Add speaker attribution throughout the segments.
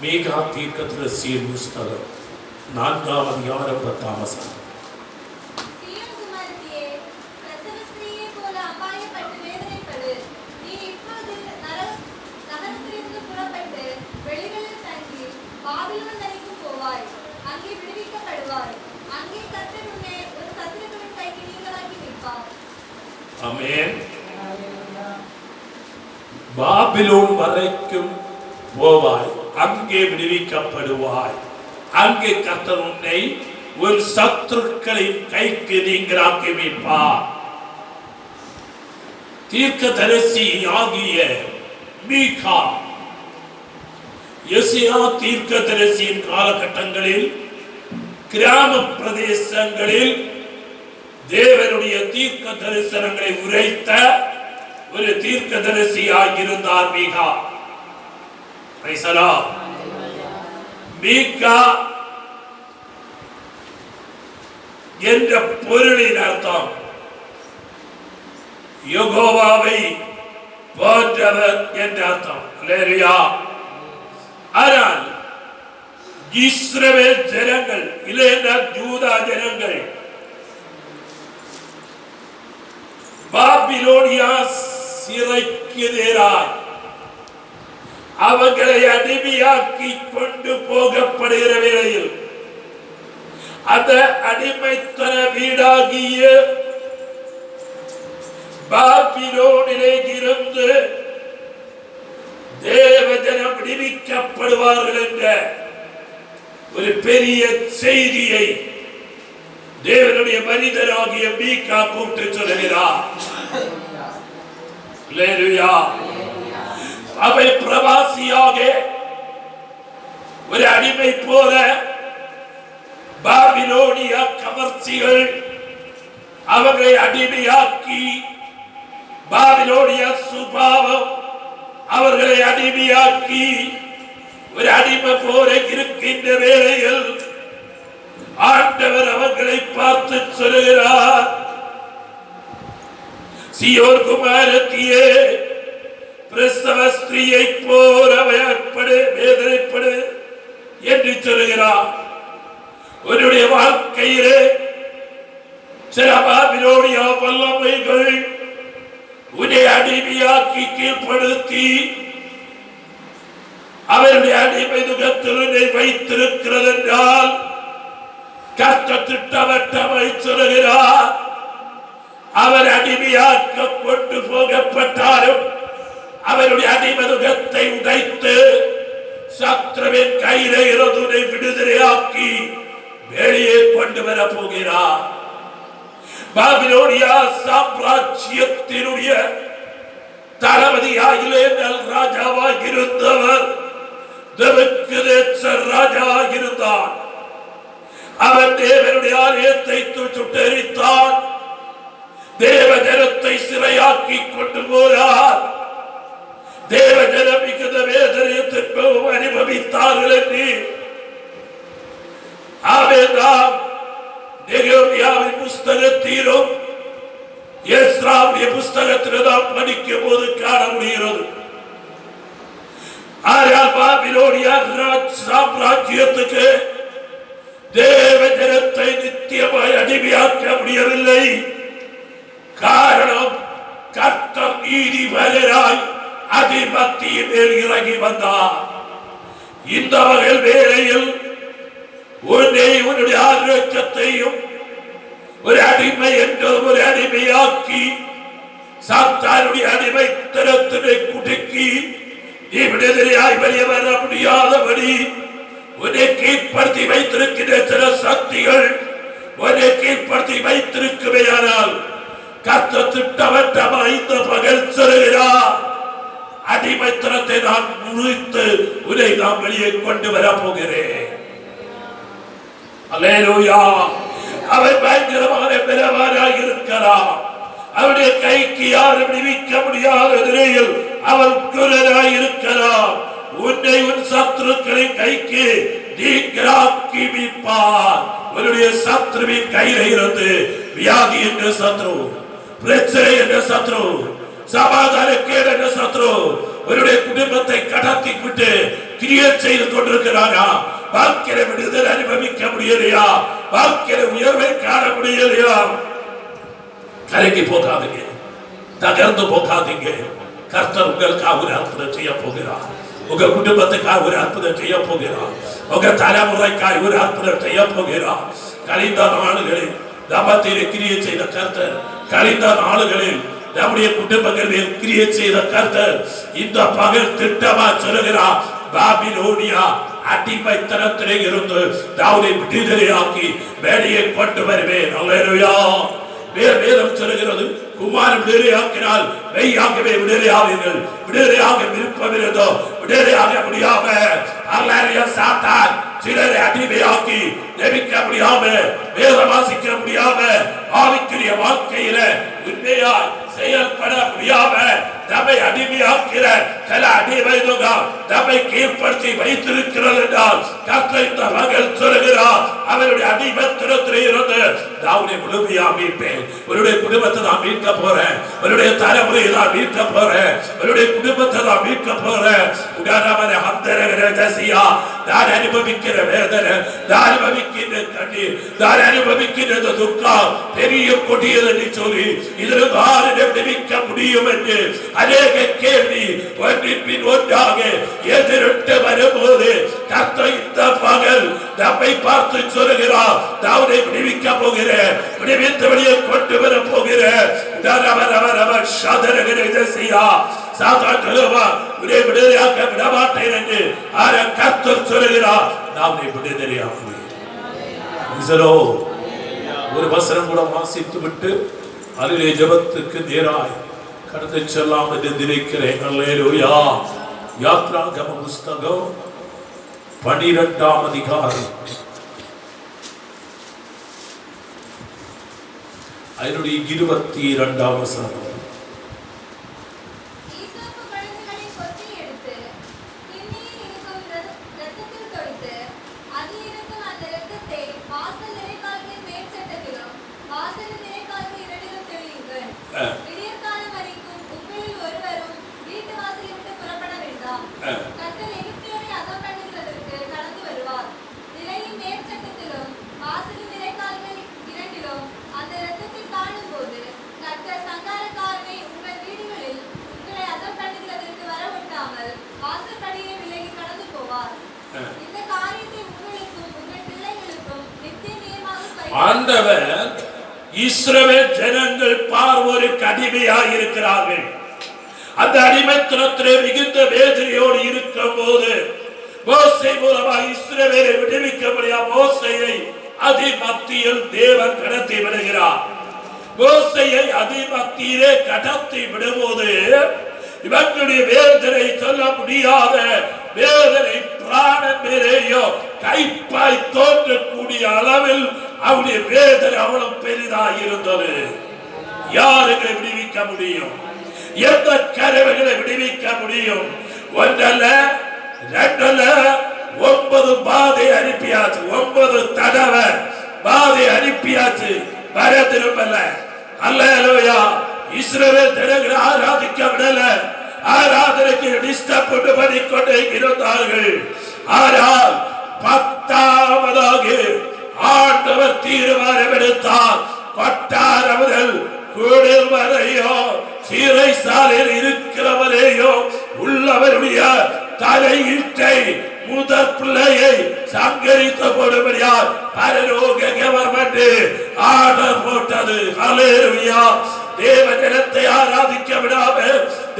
Speaker 1: மீகா தீர்க்கதரிசியின் புஸ்தகம் 4ஆம் அதிகாரம் 10ஆம் வசனம். ஆமென். பாபிலோன் வரைக்கும் போவாய், அங்கே விடுவிக்கப்படுவாய். அங்கே கர்த்தர் உன்னை உன் சத்துருக்களின் கைக்கு நீங்களாக்கி வைப்பார். தீர்க்கதரிசி ஆகிய மீகா எசேயா தீர்க்கதரிசியின் காலகட்டங்களில் கிராம பிரதேசங்களில் தேவனுடைய தீர்க்க தரிசனங்களை உரைத்த ஒரு தீர்க்கதரிசியாக இருந்தார் மீகா. மீகா என்ற பொருளின் அர்த்தம் யெகோவாவை போன்றவர் என்ற அர்த்தம். ஆனால் இஸ்ரவேல் ஜனங்கள் இல்லைன்னா யூதா ஜனங்கள் பாபிலோனியா சிறைக்கு நேராய் அவர்களை அடிமையாக்கி கொண்டு போகப்படுகிற வேளையில் அந்த அடிமைத்தன வீடாகிய பாபிலோனிலே இருந்து தேவஜனம் விடுவிக்கப்படுவார்கள் என்ற ஒரு பெரிய செய்தியை தேவனுடைய மனிதராகிய மீகா கூப்பிட்டு சொல்லுகிறார். அவை பிரவாசியாக ஒரு அடிமை போல பாபிலோனிய கவர்ச்சிகள் அவர்களை அடிமையாக்கி பாபிலோனிய சுபாவம் அவர்களை அடிமையாக்கி ஒரு அடிமை போல இருக்கின்ற வேளையில் ஆண்டவர் அவர்களை பார்த்து சொல்லுகிறார், சீயோன் குமாரத்தியே, பிரசவ ஸ்திரீயை போல பயப்படு, வேதனைப்படு என்று சொல்லுகிறார். உன்னுடைய வாழ்க்கையிலே சில பாபிலோனிய வல்லமைகள் உன்னை அடிமையாக்கி கீழ்ப்படுத்தி அவருடைய அடிமை நுகத்தில் உன்னை வைத்திருக்கிறது என்றால் கர்த்தர் திட்டவட்டமாய் சொல்லுகிறார், அவர் அடிமையாக்க கொண்டு போகப்பட்டாலும் அவருடைய அடிமை நுகத்தை உடைத்து சத்ருவின் கையிலே இருந்து விடுதலையாக்கி வெளியே கொண்டு வர போகிறார். பாபிலோனியா சாம்ராஜ்யத்தினுடைய தளபதியாகிலே ராஜாவாக இருந்தவர் தெபுக்கத்நேச்சர் ராஜாவாக இருந்தார். அவர் தேவனுடைய ஆலயத்தை சுட்டெரித்தார், தேவ ஜனத்தை சிறையாக்கி கொண்டு போனார். தேவ ஜனம் மிகுந்த வேதனையை அனுபவித்தார்கள் என்று ஆவேதாம் நெகேமியாவின் புஸ்தகத்திலும் எஸ்ராவுடைய புஸ்தகத்திலும் நாம் படிக்கும் போது காண முடிகிறது. ஆனால் பாபிலோனிய சாம்ராஜ்யத்துக்கு தேவ ஜனத்தை நித்தியமாய் அடிமையாக்க முடியவில்லை. காரணம் கர்த்தர் நீதிபதியாய் அதிமத்தியின் மேல் இறங்கி வந்தார். இந்த வகை வேளையில் உன்னை உன்னுடைய ஆரோக்கியத்தையும் ஒரு அடிமை என்ற ஒரு அடிமையாக்கி சாத்தானுடைய அடிமைத்தனத்தினை குடுக்கி நீ விடுதலையாய் வெளியே வர முடியாதபடி உன்னை கீழ்படுத்தி வைத்திருக்கின்ற சில சக்திகள் உன்னை கீழ்படுத்தி வைத்திருக்குமையானால் கர்த்தர் திட்டவட்டமாய் இந்த பகல் சொல்லுகிறார், அடிமைத்தனத்தை நான் முறித்து உன்னை நான் வெளியே கொண்டு வர போகிறேன். அல்லேலூயா. அவர் பயங்கரமான பெரியவராக இருக்கிறார். அவருடைய கைக்கு யாரும் விடுவிக்க முடியாத நிலையில் அவர் குரலாய் இருக்கிறார். உன்னை உன் சத்துருக்களின் கைக்கு நீங்களாக்கி மீட்பார். உன்னுடைய சத்துருவின் கையில இருந்து வியாதி என்ற சத்ரு, பிரச்சனை என்ற சத்ரு, சமாதான கேடு என்ற சத்ரு அவருடைய குடும்பத்தை கடத்தி விட்டு கிரியேட் செய்து கொண்டிருக்கிறாரா? வாழ்க்கையில விடுதலை அனுபவிக்க முடியலையா? வாழ்க்கையில உயர்வை காண முடியலையா? கலங்கி போகாதீங்க, தகர்ந்து போகாதீங்க. கர்த்தர் உங்களுக்காக ஒரு அற்புதம் செய்ய போகிறார். உங்க குடும்பத்துக்காக ஒரு அற்புதம் செய்ய போகிறார். உங்க தலைமுறைக்காக ஒரு அற்புதம் செய்ய போகிறார். கழிந்த நாளுகளில் தம்பதியை கிரியை செய்த கர்த்தர், கழிந்த நாளுகளில் நம்முடைய குடும்பங்களில் கிரியை செய்த கர்த்தர் இந்த பகல் திட்டமா சொல்லுகிறார். பாபிலோனியா அடிமைத்தனத்திலே இருந்து தாவீதை விடுதலையாக்கி வெளியே கொண்டு வருவேன். அல்லேலூயா. வேதம் சொல்லுகிறது, குமாரன் விடுதலையாக்கினால் மெய்யாகவே விடுதலையாவீர்கள். விடுதலையாக விருப்பம் இருந்தோ விடுதலையாக முடியாம அல்லேலூயா சாத்தான் சிலரை அடிமையாக்கி ஜெபிக்க முடியாம, வேதம் வாசிக்க முடியாம, ஆவிக்குரிய வாழ்க்கையில உண்மையா செயல்பட முடியாம நம்மை அடிமையாக்கிற சில அடிமைகள் நம்மை கீழ்படுத்தி வைத்திருக்கிறது என்றால் கர்த்தர் இந்த மகள் சொல்லுகிறார், அவருடைய அடிமைத்தனத்திலே இருந்து தாவீதை முழுமையா மீட்பேன். அவருடைய குடும்பத்தை நான் மீட்க போறேன். அவருடைய தலைமுறையை நான் மீட்க போறேன். அவருடைய குடும்பத்தை நான் மீட்க போறேன். உடனே அந்தரகரசியா நான் அனுபவிக்கிற வேதனை, நான் அனுபவிக்கின்ற கண்ணீர், நான் அனுபவிக்கின்ற துக்கம் பெரிய கொடியது என்று சொல்லி இதில் நான் விடுவிக்க முடியும் என்று அநேக கேள்வி ஒன்றின் பின் ஒன்றாக எதிரிட்டு வரும்போது கர்த்தர் இந்த மகள் நம்மை பார்த்து சொல்லுகிறார், தாவீதை விடுவிக்க போகிறேன், விடுவித்து வெளியே கொண்டு வர போகிறேன். விடுதலையாக்க விடமாட்டேன் என்று கர்த்தர் சொல்லுகிறார். தாவீதை விடுதலையாக்குவேன். ஒரு வசனம் கூட வாசித்து விட்டு அதிலே ஜெபத்துக்கு நேராய் கடந்து செல்லாம் என்று நினைக்கிறேன். அல்லேலூயா. யாத்ராகம புஸ்தகம் 12ஆம் அதிகாரம் அதனுடைய 22ஆம் வசனம். ஆண்டவர் இஸ்ரவேல் ஜனங்கள் பார்வோருக்கு அடிமையாக இருக்கிறார்கள். அந்த அடிமைத்தனத்திலே மிகுந்த வேதனையோடு இருக்கும் போது மோசே மூலமாக இஸ்ரவேலை விடுவிக்க முடியாத மோசேயை அதிமத்தியில் தேவன் கடத்தி விடுகிறார். மோசேயை அதிமத்தியிலே கடத்தி விடும்போது இவர்களுடைய வேதனை சொல்ல முடியாத வேதனை பிராணம் மேலேயோ கைப்பாய் தோன்றக்கூடிய அளவில் அவருடைய வேதனை அவ்வளவு பெரிதாக இருந்தது. யாருகளை விடுவிக்க முடியும்? எந்த கருவிகளை விடுவிக்க முடியும்? ஒன்றல்ல, ரெண்டல்ல, 9 பாதை அனுப்பியாச்சு. 9 தடவை பாதை அனுப்பியாச்சு. வர திரும்பல. அல்லேலூயா. இஸ்ரவேல் ஜனங்களை ஆராதிக்க விடல. ஆராதனைக்கு டிஸ்டர்ப் பண்ணிக்கொண்டே இருந்தார்கள். ஆனால் 10ஆவதாக ஆண்டவர் தீர்மானம் எடுத்தார். கொட்டாரவர்கள் கூடல் வரையோ சீரை சாலையில் இருக்கிறவரையோ உள்ளவருடைய தலையீட்டை முதற் பிள்ளையை சங்கரித்த போடும்படியார் பரலோக கவர்மெண்ட் ஆர்டர் போட்டது. ஹல்லேலூயா. தேவ ஜனத்தை ஆராதிக்க விடாம,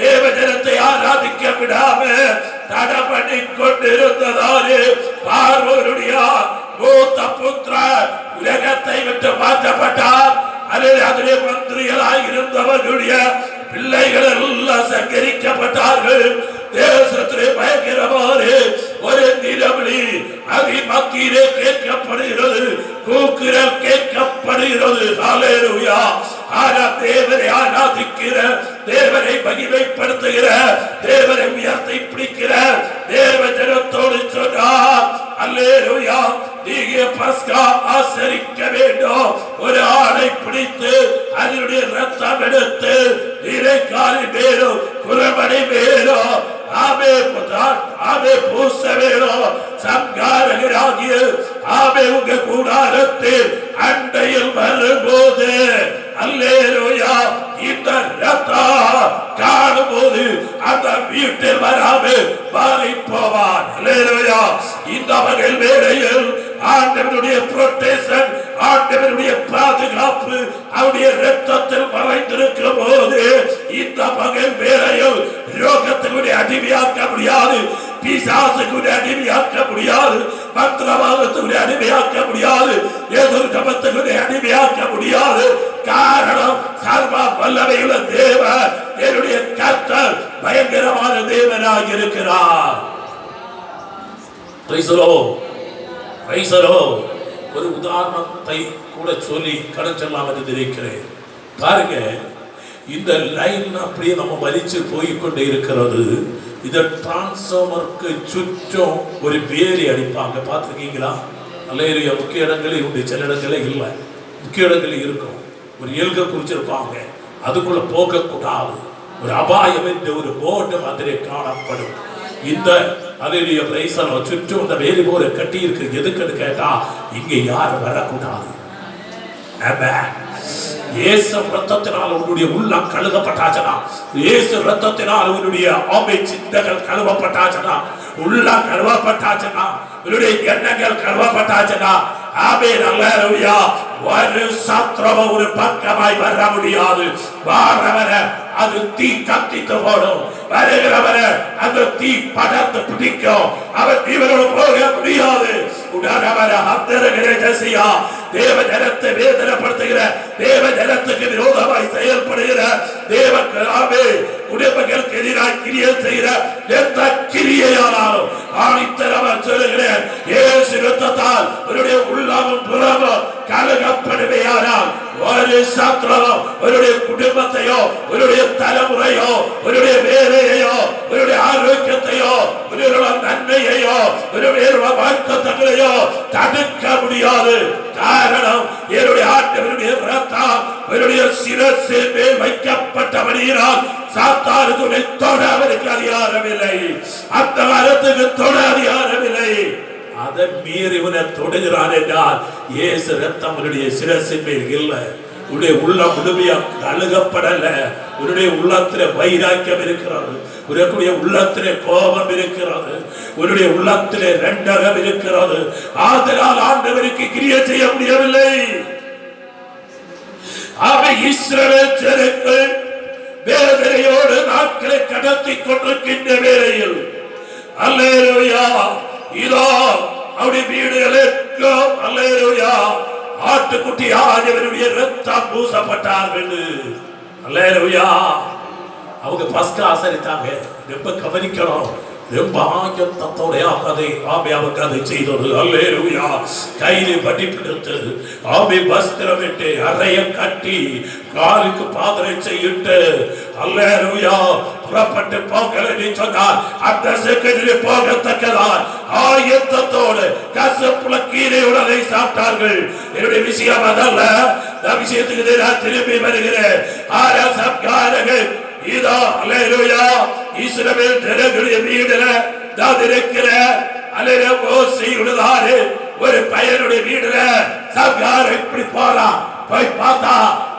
Speaker 1: தேவ ஜனத்தை ஆராதிக்க விடாம தடை பண்ணி கொண்டிருந்ததாலே பார்வோருடைய மூத்த புத்திரர் உலகத்தை விட்டு மாற்றப்பட்டார். அதிலே மந்திரிகளாக இருந்தவர்களுடைய பிள்ளைகள் எல்லாம் சங்கரிக்கப்பட்டார்கள். தேசத்திலே பயங்கரமான ஒரு நிலவொளி அதிமத்தியிலே கேட்கப்படுகிறது. கூக்குரல் கேட்கப்படுகிறது. ஹல்லேலூயா. தேவனை ஆராதிக்கிற, தேவனை மகிமைப்படுத்துகிற, தேவனை உயர்த்தி பிடிக்கிற தேவ ஜனத்தோடு சொன்னார், அல்லேலூயா, நீங்க பஸ்கா ஆசரிக்க வேண்டும். ஒரு ஆணை பிடித்து அதனுடைய ரத்தம் எடுத்து நீரைக்காலி மேலும் குரமணி மேலும் ஆமே உங்க கூடாரத்தில் அண்டையில் வரும்போது அல்லேலூயா இந்த ரத்தம் காணும்போது அந்த வீட்டில் வராமல் மாறி போவான். அல்லேலூயா இந்த மகள் வேளையில் ஆண்டவருடைய புரோடெக்ஷன், ஆண்டவருடைய பாதுகாப்பு அவருடைய ரத்தத்தில் மறைந்திருக்கும் போது இந்த மகள் வேளையில் ரோகத்துக்கு அடிமையாக்க முடியாது, பிசாசுக்கு அடிமையாக்க முடியாது, மந்திரவாதத்துக்கு அடிமையாக்க முடியாது, எதிர்கமத்துக்கு அடிமையாக்க முடியாது. காரணம் சர்வ வல்லமையுள்ள தேவன் என்னுடைய கர்த்தர் பயங்கரமான தேவனாக இருக்கிறார். ஒரு உதாரணத்தை கூட சொல்லி கடற்றலாம் என்று நினைக்கிறேன். பாருங்க, இந்த லைன் அப்படியே நம்ம வலிச்சு போய்கொண்டே இருக்கிறது. இந்த டிரான்ஸ்ஃபார்மருக்கு சுற்றும் ஒரு வேலி அடிப்பாங்க, பார்த்துருக்கீங்களா? நல்ல முக்கிய இடங்களில் உண்டு, சில இடங்களில் இல்லை, முக்கிய இடங்களில் இருக்கும். ஒரு எல்க குறிச்சிருப்பாங்க, அதுக்குள்ள போகக்கூடாது, ஒரு அபாயம் என்று ஒரு போர்டு மாதிரி காணப்படும். இந்த அலையிய பிரைசல சுற்றும் அந்த வேலி போல கட்டி இருக்கு. எதுக்குன்னு கேட்டா இங்க யாரும் வரக்கூடாது. இயேசு ரத்தத்தினால் உன்னுடைய உள்ளம் கழுவப்பட்டாச்சனா, இயேசு ரத்தத்தினால் உன்னுடைய ஆமை சிந்தகள் கழுவப்பட்டாச்சனா, உள்ளம் கழுவப்பட்டாச்சனா, உன்னுடைய எண்ணங்கள் கழுவப்பட்டாச்சனா. ஆமென் அல்லேலூயா. ஒரு சத்ருவ ஒரு பக்கமாய் வர முடியாது. வாரவர அது தீ கத்தித்து போடும், வருகிறவர அந்த தீ படர்ந்து பிடிக்கும். அவர் இவரோடு போக முடியாது. உடனவர அத்தரகிரேசியா தேவ ஜனத்தை வேதனைப்படுத்துகிற, தேவ ஜனத்துக்கு விரோதமாய் செயல்படுகிற, தேவக்காவே குடும்பங்களுக்கு எதிராக கிரியை செய்கிற எந்த கிரியையானாலும் ஆணித்தரவர் சொல்லுகிறேன், இயேசு ரத்தத்தால் அவருடைய உள்ளமும் புறமும் கலகப்படுமையானால் ஒரு சத்ருவம் அவருடைய குடும்பத்தையோ, அவருடைய தலைமுறையோ, அவருடைய வேலையோ, அவருடைய ஆரோக்கியத்தையோ, அவருடைய நன்மையையோ, அவருடைய வாக்குத்தங்களையோ தடுக்க முடியாது. காரணம் என்னுடைய ஆண்டவருடைய ரத்தம் அவருடைய சிரசின் மேல் வைக்கப்பட்டபடியினால் சாத்தானுக்கு தொட அவருக்கு அதிகாரமில்லை, அந்த மரத்துக்கு தொட அதிகாரமில்லை. அதை மீறி இவனை தொடுகிறான் என்றால் இயேசு ரத்தம் அவருடைய சிரசின் மேல் இல்லை. உன்னுடைய உள்ளம் முழுமையா கழுகப்படல. உன்னுடைய உள்ளத்திலே வைராக்கியம் இருக்கிறது, உன்னுடைய உள்ளத்திலே கோபம் இருக்கிறது, உன்னுடைய உள்ளத்திலே ரெண்டகம் இருக்கிறது. ஆதலால் ஆண்டவருக்கு கிரியை செய்ய முடியவில்லை. அவை இஸ்ரவேல் ஜனங்கள் வேதனையோடு நாட்களை கடத்தி கொண்டிருக்கின்ற வேளையில் அல்லேலூயா இதோ அவருடைய வீடுகளுக்கும் அல்லேலூயா ஆட்டுக்குட்டி ஆகியவருடைய ரத்தம் பூசப்பட்டார்கள். அல்லேலூயா. அவங்க பஸ்கா ஆசரித்தாங்க. ரொம்ப கவனிக்கணும், ரொம்ப ஆயத்தத்தோட அதை செய்தது. அல்லேலூயா. கையிலே பட்டி பிடித்து ஆமை வஸ்திரமிட்டு அறைய கட்டி காலுக்கு பாதரை செய்யிட்டு அல்லேலூயா புறப்பட்டு போகலன்னு சொன்னார். அந்த செகண்டிலே போகத்தக்கதான் ஆயத்தத்தோடு கசப்புல கீரை உடலை சாப்பிட்டார்கள். என்னுடைய விஷயம் அதல்ல, விஷயத்துக்கு நான் திரும்பி வருகிறேன். அரசக்காரர்கள் இதோ அல்லேலூயா இஸ்ரவேல் ஜனங்களுடைய வீடுல நான் இருக்கிறேன். அல்லேலூயா மோசேயுடையதாரு ஒரு பையனுடைய வீடுல சர்க்கார் இப்படி போறான். போய் பார்த்தா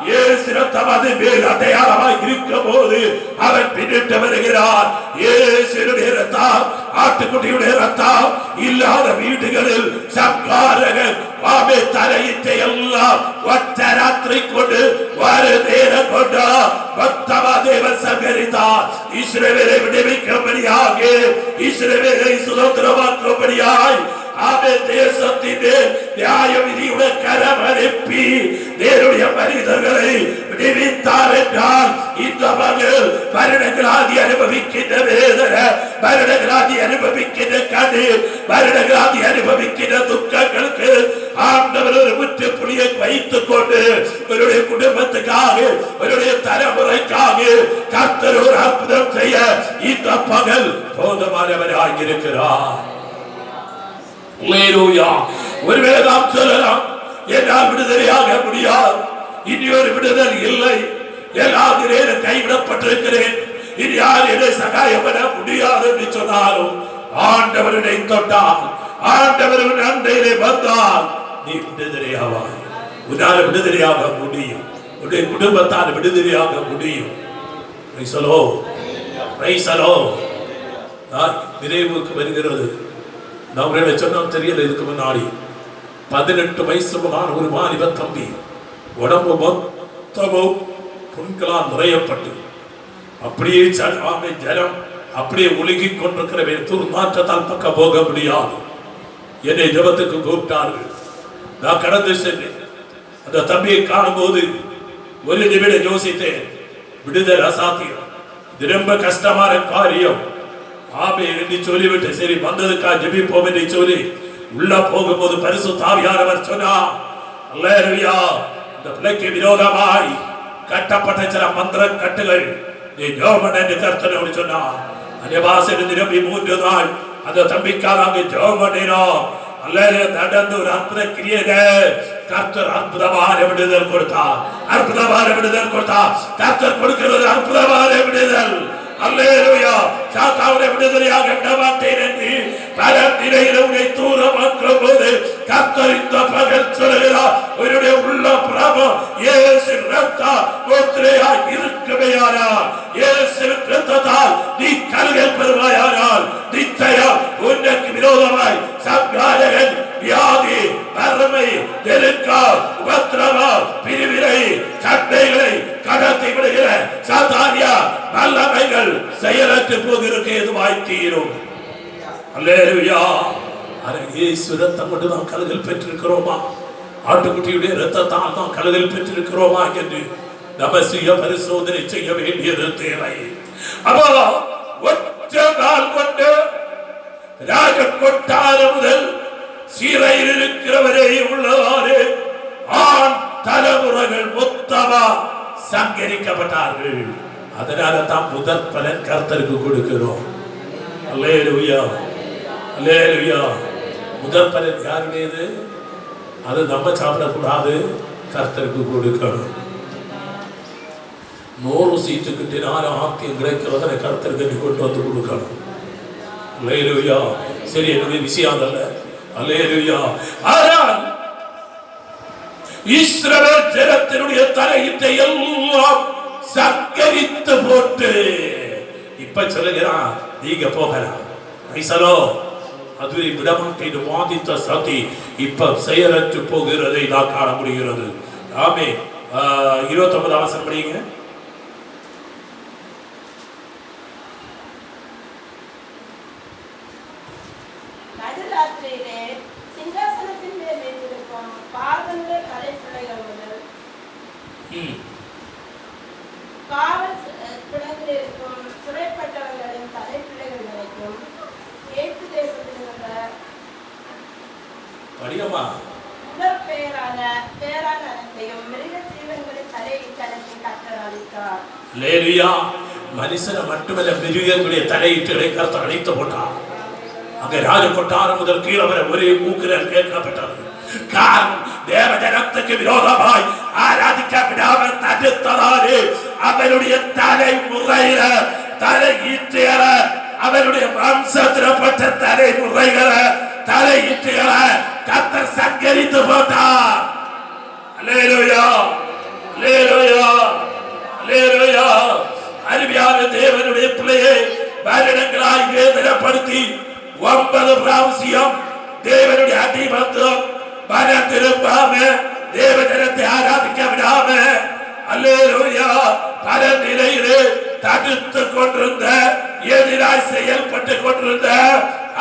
Speaker 1: இயேசு ரத்தம் அது மேல் அடையாளமாக இருக்கும் போது அவன் பின்னிட்டு வருகிறார். இயேசுடைய ரத்தம், ஆட்டுக்குட்டியுடைய ரத்தம் இல்லாத வீடுகளில் சர்க்காரர்கள் ஆமே தரையிட்ட எல்லாம் ஒற்ற ராத்திரி கொண்டு ஒரு நேரம் கொண்டு பக்தவா தேவன் சங்கரித்தார். இஸ்ரவேலை விடுவிக்கும்படியாக, இஸ்ரவேலை சுதந்திரமாக்கும்படியாய் ஆமே தேசத்திலே நியாய விதியுடைய கரம் அனுப்பி தேவனுடைய மனிதர்களை விடுவித்தார் என்றால் இந்த மகள் வருடங்களாதி அனுபவிக்கின்ற வேதனை, வருடங்களாதி அனுபவிக்கின்ற கண்ணீர், வருடங்களாதி அனுபவிக்கின்ற துக்கங்களுக்கு ஆண்டவர் ஒரு முற்றுப்புள்ளியை வைத்துக் கொண்டு அவருடைய குடும்பத்துக்காக, அவருடைய தலைமுறைக்காக கர்த்தர் ஒரு அற்புதம் செய்ய இந்த பகல் போதுமானவராக இருக்கிறார். ஒருவேளை நாம் சொல்லலாம், என்னால் விடுதலையாக முடியாது, இனி ஒரு விடுதல் இல்லை, எல்லாத்திலும் கைவிடப்பட்டிருக்கிறேன், இனி யார் என்னை சகாயம் பண்ண முடியாது என்று சொன்னாலும் ஆண்டவரை தொட்டால், ஆண்டவர் அண்டையிலே வந்தால் நீ விடுதலையாவாய். உன்னால் விடுதலையாக முடியும். உன்னுடைய குடும்பத்தால் விடுதலையாக முடியும். நிறைவுக்கு வருகிறது. நான் சொன்ன தெரியல. இதுக்கு முன்னாடி 18 வயசு ஒரு மாநில தம்பி உடம்பு மொத்தமும் புண்களால் நிறையப்பட்டு அப்படியே ஜலம் அப்படியே ஒழுகி கொண்டிருக்கிற துர்நாற்றத்தால் பக்கம் போக முடியாது. என்னை ஜபத்துக்கு கூப்பிட்டார்கள். நான் கடந்து சென்றேன். அந்த தம்பியை காணும் போது ஒரு நிமிடம் யோசித்தேன். விடுதல் அசாத்தியம், இது ரொம்ப கஷ்டமான காரியம். ஆமே என்று சொல்லிவிட்டு சரி வந்ததுக்கா ஜெபிப்போம் என்று சொல்லி உள்ள போகும்போது பரிசுத்த ஆவியானவர் சொன்னார், அல்லேலூயா, இந்த பிள்ளைக்கு விரோதமாய் கட்டப்பட்ட சில மந்திர கட்டுகள் நீ ஜெபம் என்று கர்த்தர் சொன்னார். அந்த வாசல் நிரம்பி 3 நாள் அந்த தம்பிக்காக அங்கு ஜெபம் பண்ணினோம். அல்லேலூயா, நடந்து ஒரு அற்புத கிரியைகள் கர்த்தர் அற்புதமான விடுதல் கொடுத்தார். அற்புதமான விடுதல் கொடுத்தார். கர்த்தர் கொடுக்கிறது அற்புதமான விடுதல். அல்லேலூயா, சாத்தானுடைய விடுதலையாக விட மாட்டேன் என்று பல நிலையில் உன்னை தூரமாக்கும் போது கர்த்தர் இந்த பகல் சொல்கிறார், உன்னுடைய உள்ள பிரபம் இயேசு ரத்தம் முத்திரையாய் இருக்குமேயானால், இயேசு ரத்தத்தால் நீ கல்கள் பெறுவாயானால் நிச்சயம் உனக்கு விரோதமாய் சங்காரகன் வியாதி, வறுமை, நெருக்கம், உபத்திரவம், பிரிவினை, சண்டைகளை கடத்தி விடுகிற சாத்தானிய வல்லமைகள் செயலற்று போகிறதுக்கு எதுவாய் தீரும். அல்லேலூயா. இயேசு ரத்தம் கொண்டு நாம் கழுகல் பெற்றிருக்கிறோமா? ஆட்டுக்குட்டியுடைய ரத்தத்தால் நாம் கழுகல் பெற்றிருக்கிறோமா என்று நம்ம சுய பரிசோதனை செய்ய வேண்டியது தேவை. அப்போ ஒற்ற நாள் கொண்டு ராஜ கொட்டாரம் முதல் சீரையில் இருக்கிறவரே உள்ளவாறு ஆண் தலைமுறைகள் மொத்தமா சங்கரிக்கப்பட்டார்கள். அதனால தான் முதற் பலன் கர்த்தருக்கு கொடுக்கிறோம். அல்லேலூயா, அல்லேலூயா. முதற் பலன் யாருடையது? அது நம்ம சாப்பிடக்கூடாது, கர்த்தருக்கு கொடுக்கணும். 100 சீட்டுக்கிட்டு 4 ஆக்கியம் கிடைக்கிறத கர்த்தருக்கு கொண்டு வந்து கொடுக்கணும். அல்லேலூயா. சரி, என்னுடைய விஷயம் அதல்ல. அல்லேலூயா. ஆனால் இஸ்ரவேல் ஜனத்தினுடைய தலையிட்டை எல்லாம் சங்கரித்து போட்டு இப்ப சொல்லுகிறான், நீங்க போகலாம். அதுவே விடமாட்டேன் வாதித்த சதி இப்ப செயலற்று போகிறதை நான் காண முடிகிறது. ஆமே. 29 அவசரம் படிங்க. மனுஷனை மட்டுமல்ல மிருகங்களுடைய தலையீட்டை கர்த்தர் அழைத்து போட்டார். அங்க ராஜ கொட்டாரம் முதல் கீழே வர ஒரே கூக்குரல் கேட்கப்பட்டது. காரணம், தேவ ஜனத்துக்கு விரோதமாய் ஆராதிக்க விடாமல் தடுத்ததாலே அவருடைய தலைமுறையில தலையீட்டுகள, அவருடைய வம்சத்திரப்பட்ட தலைமுறைகள தலையீட்டுகள கர்த்தர் சங்கரித்து போட்டார். அல்லேலூயா, அல்லேலூயா, அல்லேலூயா. அருமையான தேவனுடைய பிள்ளையை வருடங்களாய் வேதனைப்படுத்தி 9 பிராவசியம் தேவனுடைய அடிமத்தம் மன திரும்பாம தேவ ஜனத்தை ஆராதிக்க விடாம, அல்லேலூயா, பல நிலையிலே தடுத்து கொண்டிருந்த, எதிராய் செயல்பட்டு கொண்டிருந்த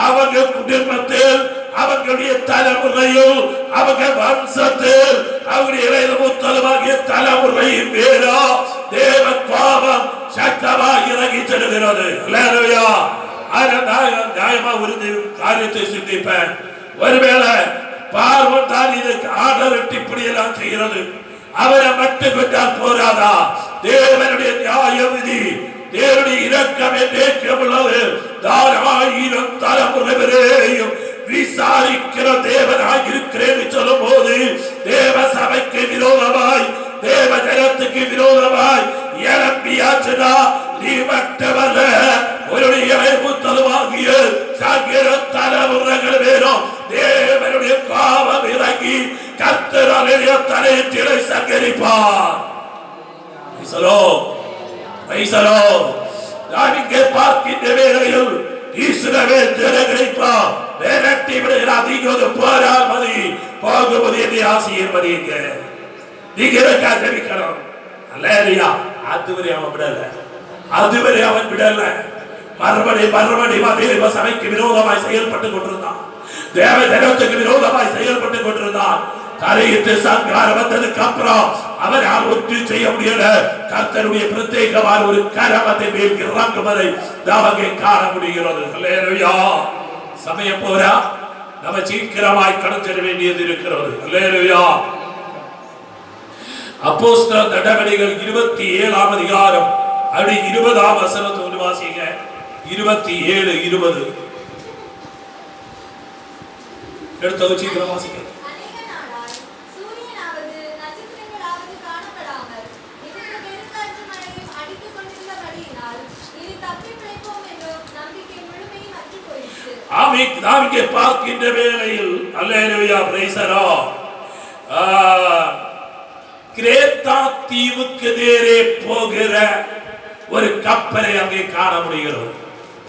Speaker 1: அவங்க குடும்பத்தில், அவங்களுடைய தலைமுறையில், அவங்க வம்சத்தில், அவருடைய முத்தலமாகிய தலைமுறையின் பேரோ தேவ கோபம் சக்தமாக இறங்கி செல்கிறது. அல்லேலூயா. நியாயமா ஒரு காரியத்தை சிந்திப்பேன். ஒருவேளை பார்வன் தான் இதுக்கு ஆர்டர் இப்படி எல்லாம் செய்கிறது, அவரை மட்டும் கொண்டால் போராதா? தேவனுடைய நியாய விதி, தேவனுடைய இரக்கம் என்றுள்ளது. 1000 தலைமுறை வரையும் விசாரிக்கிற தேவனாய் இருக்கிறேன் சொல்லும் போது தேவ சபைக்கு விரோதமாய், தேவ ஜனத்துக்கு விரோதமாய் எழும்பியாச்சுனா நீ மட்டுமல்ல, உன்னுடைய முத்தலுமாகிய சகல தலைமுறைகள் வேறும் இஸ்ரவேல் ஜனங்களை விரட்டி விடுகிறார். நீங்க போரால் மதி போகும்போது என்னை ஆசீர்வதிங்க. நீங்க இருக்கா ஜெபிக்கணும். அல்லேலூயா. அதுவரை அவன் விடல, அதுவரை அவன் விடல. மறுபடி தேவ சபைக்கு விரோதமாய் செயல்பட்டுக் கொண்டிருந்தான். தேவ ஜனத்துக்கு விரோதமாய் செயல்பட்டுக் கொண்டிருந்தான். கரையிட்டு சங்காரம் வந்ததுக்கு அப்புறம் அவரால் ஒன்று செய்ய முடியல. கர்த்தருடைய பிரத்யேகமான ஒரு கரமத்தை மேல் இறங்குவதை நமக்கு காண முடிகிறது. அல்லேலூயா. சமயம் போரா, நம்ம சீக்கிரமாய் கடந்து வேண்டியது இருக்கிறது. அல்லேலூயா. அப்போஸ்தலர் நடவடிக்கைகள் 27ஆம் அதிகாரம் 20ஆம் வசனத்தை வாசிங்க. 27:20 எடுத்து சீக்கிரம் வாசிங்க. நாம் இங்கே பார்க்கின்ற வேளையில் அல்லேலூயா பிரைஸ் தி லார்ட், கிரேத்தா தீவுக்கு நேரே போகிற ஒரு கப்பலை அங்கே காண முடிகிறது.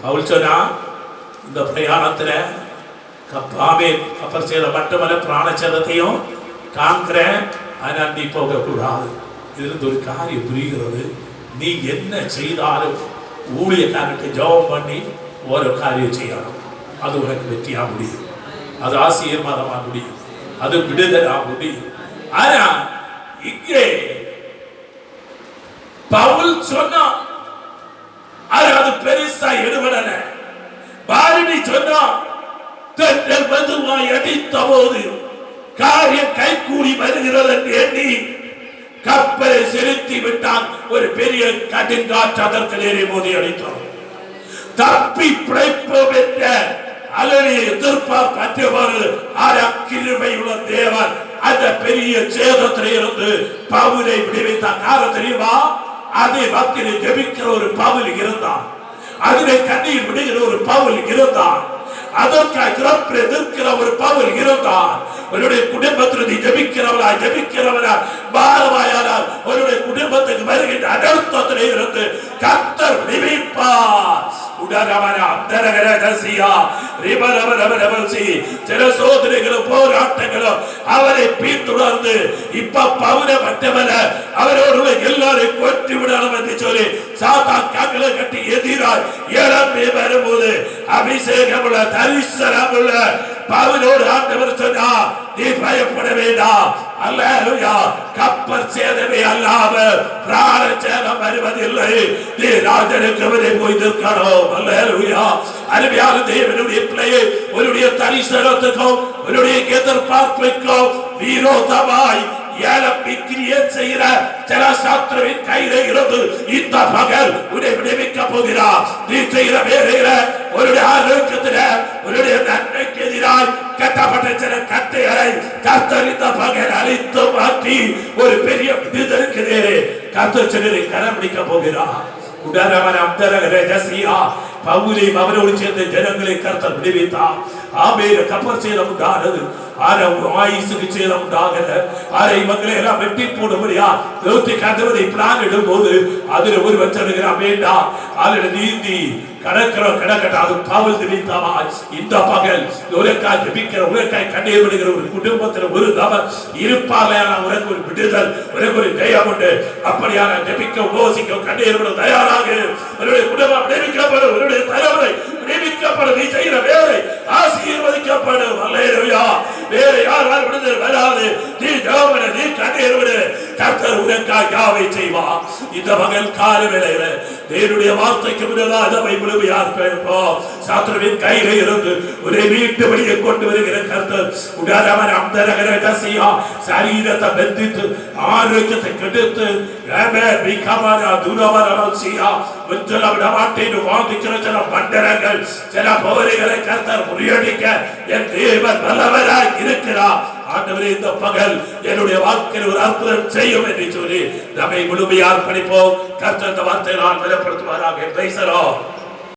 Speaker 1: பவுல் சொன்னா, இந்த பிரயாணத்துல கப்பல் சேத மட்டுமல்ல பிராணச்சேதத்தையும் காண்கிறேன். ஆனால் நீ போக கூடாது. இதிலிருந்து ஒரு காரியம் புரிகிறது. நீ என்ன செய்தாலும் ஊழியக்காரனுக்கு ஜெபம் பண்ணி ஒரு காரியம் செய்யணும். அது உனக்கு வெற்றியா முடியும், அது ஆசீர்வாதமாக முடியும், அது விடுதலாக முடியும். ஆனா இங்கே பவுல் சொன்னா அது பெருசா எடுபடல. பாரதி சொன்னா தென்றல் மெதுவாய் அடித்த போது காரியம் கைகூடி வருகிறது என்று எண்ணி கப்பலை செலுத்தி விட்டான். ஒரு பெரிய கடுங்காற்று அதற்கு நேரே மோதி அடித்தோம். தப்பி பிழைப்போம் என்ற அலறிய எதிர்பார்ப்பற்றவர்கள் கிருபையுள்ள தேவன் அந்த பெரிய சேதத்தில் இருந்து பவுலை விடுவித்தார். காரணம் தெரியுமா? அதை பக்தியை ஜெபிக்கிற ஒரு பவுல் இருந்தான், அதிலே கண்ணீர் விடுகிற ஒரு பவுல் இருந்தான், அதற்காக எதிர்க்கிற ஒரு பவுல் இருந்தான். உன்னுடைய குடும்பத்திற்கு ஜெபிக்கிறவரா பாரமாயானால் உன்னுடைய குடும்பத்துக்கு வருகின்ற அனர்த்தத்திலே இருந்து கர்த்தர் விடுவிப்பார். போராட்டங்களும் அவரை பின்தொடர்ந்து இப்ப பவுல மட்டுமல்ல அவரோடு எல்லாரும் கொன்று விடணும் என்று சொல்லி சாத்தான் கண்களை கட்டி எதிராய் எழும்பி வரும்போது அபிஷேகம் உள்ள தரிசனம் உள்ள பவுலோடு ஆண்டவர் சொன்னா, நீ பயப்பட வேண்டாம். அல்லேலூயா. கப்பல் சேதமே அல்லாமல் பிராண சேதம் வருவதில்லை. நீ ராஜனுக்கு போய் நிற்கணும். அல்லேலூயா. அருமையான தேவனுடைய பிள்ளையை உன்னுடைய தரிசனத்துக்கும் உன்னுடைய எதிர்பார்ப்புக்கும் விரோதமாய் செய்கிற ஜனசாஸ்திரவின் கையிலே இருந்து இந்த பகல் உன்னை விடுவிக்க போகிறார். நீ செய்கிற வேலையில உன்னுடைய ஆரோக்கியத்தில உன்னுடைய நன்மைக்கு எதிராய் கட்டப்பட்ட சில கட்டைகளை கர்த்தர் இந்த பகல் அழித்து மாற்றி ஒரு பெரிய விடுதலுக்கு நேரே கர்த்தர் சிலரை கரம்பிடிக்க போகிறார். பவுலை அவரோடு சேர்ந்த ஜனங்களை கர்த்தர் விடுவித்தார். ஆபேல கப்பல் சேதம் உண்டானது. ஆயுசுக்கு சேதம் உண்டாகல. இவங்களை எல்லாம் வெட்டி போடும்படியா கதவதை பிளான் இடும் போது அதுல ஒருவன் சொல்லுகிறான், வேண்டாம் அதில் நீந்தி கடக்கட்டாது பவுல் திணித்தவாய் இந்த பகல் உலக்காய் ஜெபிக்கிற உலக்காய் கண்ணீர் விடுகிற ஒரு குடும்பத்தில் ஒரு நபர் இருப்பாலையான உனக்கு ஒரு விடுதல், உனக்கு ஒரு ஜெயம் உண்டு. அப்படியான ஜெபிக்க உபோசிக்க கண்ணீர் விட தயாராக உன்னுடைய குடும்பம் விடுவிக்கப்படும், உன்னுடைய தலைமுறை விடுவிக்கப்படும். நீ செய்கிற வேலை ஆசீர்வதிக்கப்படும். அல்லேலூயா. வேற யாரால் விடுதல் வராது. நீ ஜெபம், நீ கண்ணீர் விடு, கர்த்தர் உனக்காய் யாவை செய்வார். இந்த மகள் கால வேளையில தேவனுடைய வார்த்தைக்கு முன்னதாக நம்மை முழுமையாக கேட்போம். சாத்ருவின் கையில இருந்து ஒரே வீட்டு வழியை கொண்டு வருகிற கர்த்தர் உடாரவன் அந்தரகர கசியா சரீரத்தை பந்தித்து ஆரோக்கியத்தை கெடுத்து சில மண்டலங்கள் சில போரிகளை கர்த்தர் முறியடிக்க என் தேவன் நல்லவராய் இருக்கிறார். ஆண்டவரே, இந்த பகல் என்னுடைய வாழ்க்கையில் ஒரு அற்புதம் செய்யும் என்று சொல்லி நம்மை முழுமையாக அர்ப்பணிப்போம். கர்த்தர் இந்த வார்த்தையை நான் பலப்படுத்துவாராக.